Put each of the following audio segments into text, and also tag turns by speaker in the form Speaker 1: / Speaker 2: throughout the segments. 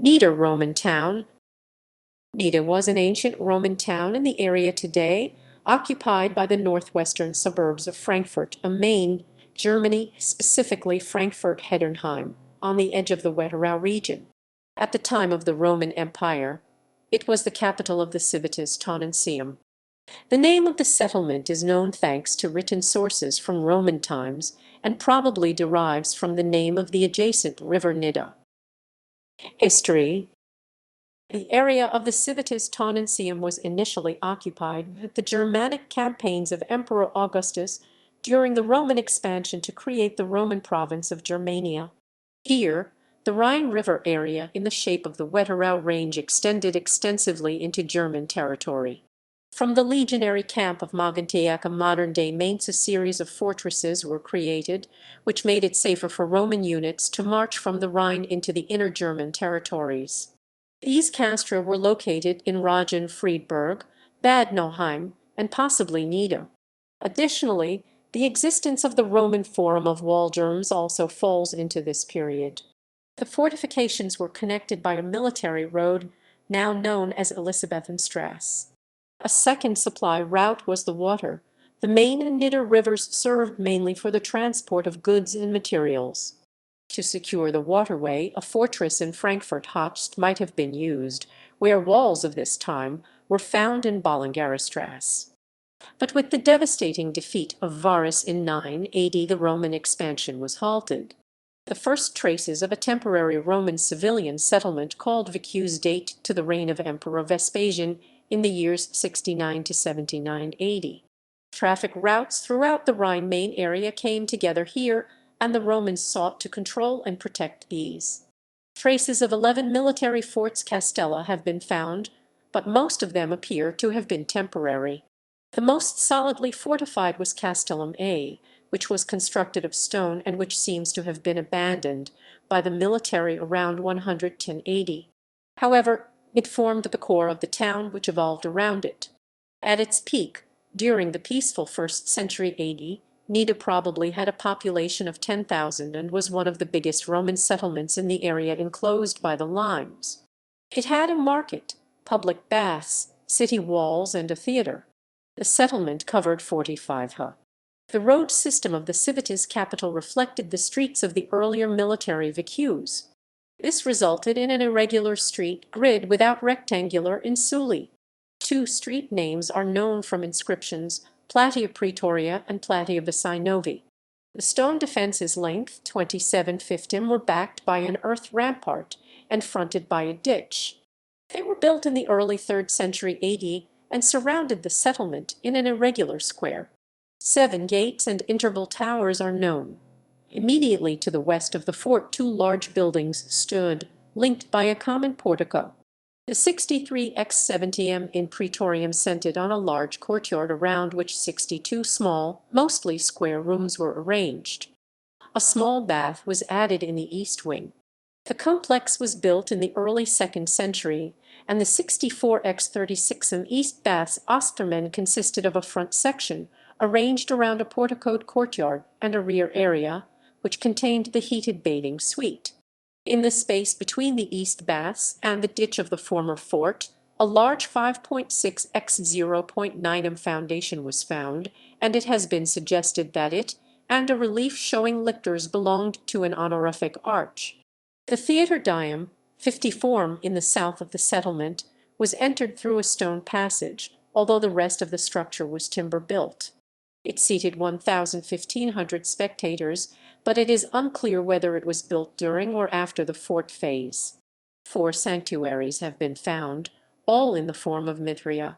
Speaker 1: Nida Roman town. Nida was an ancient Roman town in the area today, occupied by the northwestern suburbs of Frankfurt am Main, Germany, specifically Frankfurt-Heddernheim, on the edge of the Wetterau region. At the time of the Roman Empire, it was the capital of the Civitas Taunensium. The name of the settlement is known thanks to written sources from Roman times and probably derives from the name of the adjacent river Nidda. History. The area of the Civitas Taunensium was initially occupied with the Germanic campaigns of Emperor Augustus during the Roman expansion to create the Roman province of Germania. Here, the Rhine River area in the shape of the Wetterau range extended extensively into German territory. From the legionary camp of Mogontiacum modern-day Mainz a series of fortresses were created, which made it safer for Roman units to march from the Rhine into the inner German territories. These castra were located in Ragen Friedberg, Bad Nauheim, and possibly Nida. Additionally, the existence of the Roman Forum of Waldurms also falls into this period. The fortifications were connected by a military road, now known as Elisabethenstrasse. A second supply route was the water. The Main and Nidda rivers served mainly for the transport of goods and materials. To secure the waterway, a fortress in Frankfurt-Hochst might have been used, where walls of this time were found in Ballingerstrasse. But with the devastating defeat of Varus in 980, the Roman expansion was halted. The first traces of a temporary Roman civilian settlement called Vicus date to the reign of Emperor Vespasian in the years 69 to 79 AD. Traffic routes throughout the Rhine-Main area came together here, and the Romans sought to control and protect these. Traces of 11 military forts castella have been found, but most of them appear to have been temporary. The most solidly fortified was Castellum A, which was constructed of stone and which seems to have been abandoned by the military around 110 AD. However, it formed the core of the town which evolved around it. At its peak, during the peaceful 1st century AD, Nida probably had a population of 10,000 and was one of the biggest Roman settlements in the area enclosed by the limes. It had a market, public baths, city walls, and a theatre. The settlement covered 45 ha. The road system of the Civitas capital reflected the streets of the earlier military vicus. This resulted in an irregular street grid without rectangular insuli. Two street names are known from inscriptions, Platia Praetoria and Platia Vicinovi. The stone defenses length 27 fiftim were backed by an earth rampart and fronted by a ditch. They were built in the early 3rd century AD and surrounded the settlement in an irregular square. 7 gates and interval towers are known. Immediately to the west of the fort 2 large buildings stood, linked by a common portico. The 63 x 70m in Praetorium centered on a large courtyard around which 62 small, mostly square rooms were arranged. A small bath was added in the east wing. The complex was built in the early 2nd century, and the 64 x 36m east bath's Osterman consisted of a front section, arranged around a porticoed courtyard, and a rear area, which contained the heated bathing suite. In the space between the east baths and the ditch of the former fort, a large 5.6 x 0.9m foundation was found, and it has been suggested that it, and a relief showing lictors, belonged to an honorific arch. The theatre diem, 50 in the south of the settlement, was entered through a stone passage, although the rest of the structure was timber-built. It seated 1,500 spectators, but it is unclear whether it was built during or after the fort phase. 4 sanctuaries have been found, all in the form of Mithria.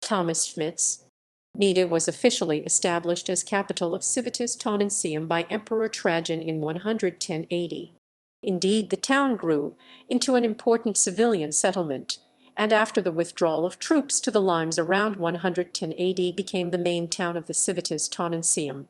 Speaker 1: Thomas Schmitz. Nida was officially established as capital of Civitas Taunensium by Emperor Trajan in 110 AD. Indeed, the town grew into an important civilian settlement, and after the withdrawal of troops to the limes around 110 AD became the main town of the Civitas Taunensium.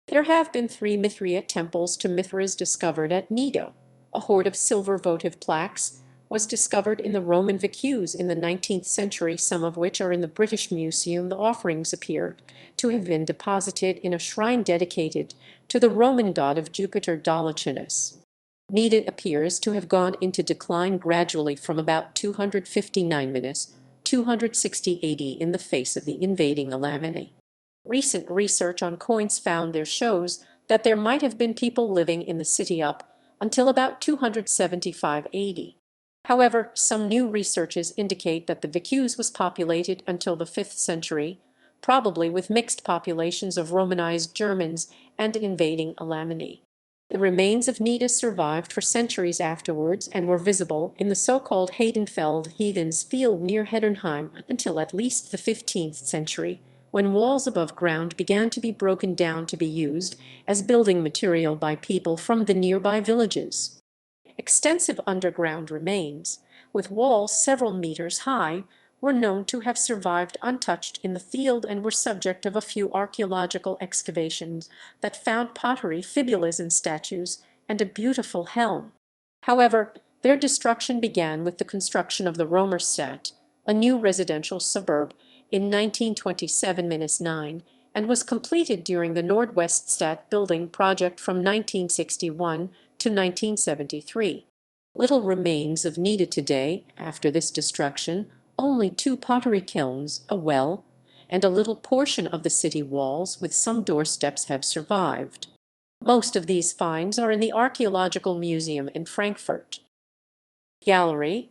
Speaker 1: There have been 3 Mithria Temples to Mithras discovered at Nida. A hoard of silver votive plaques was discovered in the Roman vicus in the 19th century, some of which are in the British Museum. The offerings appear to have been deposited in a shrine dedicated to the Roman god of Jupiter Dolicinus. Nida appears to have gone into decline gradually from about 259–260 AD in the face of the invading Alemanni. Recent research on coins found there shows that there might have been people living in the city up until about 275 AD. However, some new researches indicate that the Vicus was populated until the 5th century, probably with mixed populations of Romanized Germans and invading Alemanni. The remains of Nida survived for centuries afterwards and were visible in the so-called Haydenfeld Heathens Field near Heddernheim until at least the 15th century, when walls above ground began to be broken down to be used as building material by people from the nearby villages. Extensive underground remains, with walls several meters high, were known to have survived untouched in the field and were subject of a few archaeological excavations that found pottery, fibulas, and statues, and a beautiful helm. However, their destruction began with the construction of the Romerstadt, a new residential suburb, in 1927–9, and was completed during the Nordweststadt building project from 1961 to 1973. Little remains of Nida today after this destruction. Only 2 pottery kilns, a well, and a little portion of the city walls with some doorsteps have survived. Most of these finds are in the Archaeological Museum in Frankfurt. Gallery,